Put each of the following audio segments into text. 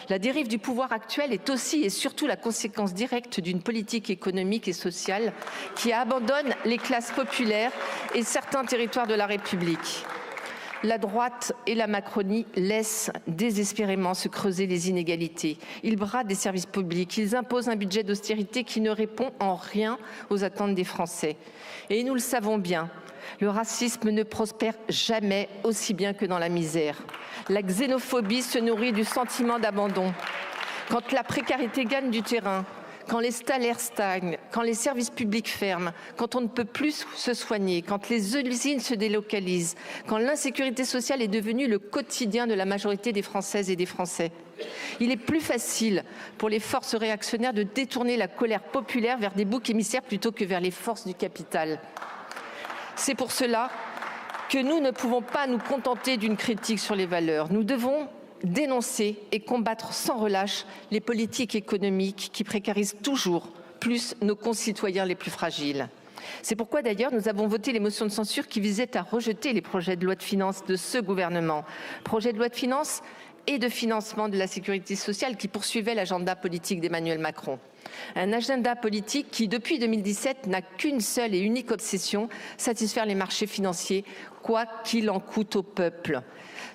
La dérive du pouvoir actuel est aussi et surtout la conséquence directe d'une politique économique et sociale qui abandonne les classes populaires et certains territoires de la République. La droite et la Macronie laissent désespérément se creuser les inégalités. Ils bradent des services publics, ils imposent un budget d'austérité qui ne répond en rien aux attentes des Français. Et nous le savons bien, le racisme ne prospère jamais aussi bien que dans la misère. La xénophobie se nourrit du sentiment d'abandon. Quand la précarité gagne du terrain, quand les salaires stagnent, quand les services publics ferment, quand on ne peut plus se soigner, quand les usines se délocalisent, quand l'insécurité sociale est devenue le quotidien de la majorité des Françaises et des Français. Il est plus facile pour les forces réactionnaires de détourner la colère populaire vers des boucs émissaires plutôt que vers les forces du capital. C'est pour cela que nous ne pouvons pas nous contenter d'une critique sur les valeurs. Nous devons dénoncer et combattre sans relâche les politiques économiques qui précarisent toujours plus nos concitoyens les plus fragiles. C'est pourquoi d'ailleurs nous avons voté les motions de censure qui visaient à rejeter les projets de loi de finances de ce gouvernement. Projet de loi de finances et de financement de la sécurité sociale qui poursuivait l'agenda politique d'Emmanuel Macron. Un agenda politique qui, depuis 2017, n'a qu'une seule et unique obsession, satisfaire les marchés financiers, quoi qu'il en coûte au peuple.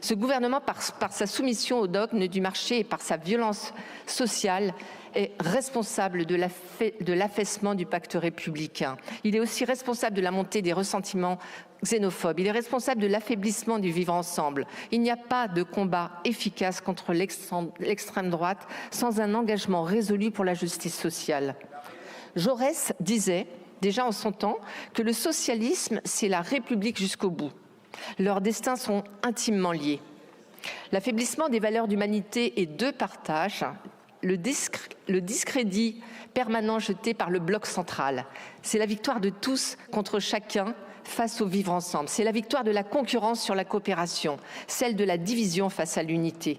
Ce gouvernement, par sa soumission au dogme du marché et par sa violence sociale, est responsable de l'affaissement du pacte républicain. Il est aussi responsable de la montée des ressentiments xénophobes. Il est responsable de l'affaiblissement du vivre ensemble. Il n'y a pas de combat efficace contre l'extrême droite sans un engagement résolu pour la justice sociale. Jaurès disait, déjà en son temps, que le socialisme, c'est la République jusqu'au bout. Leurs destins sont intimement liés. L'affaiblissement des valeurs d'humanité et de partage, le discrédit permanent jeté par le bloc central, c'est la victoire de tous contre chacun face au vivre ensemble. C'est la victoire de la concurrence sur la coopération, celle de la division face à l'unité.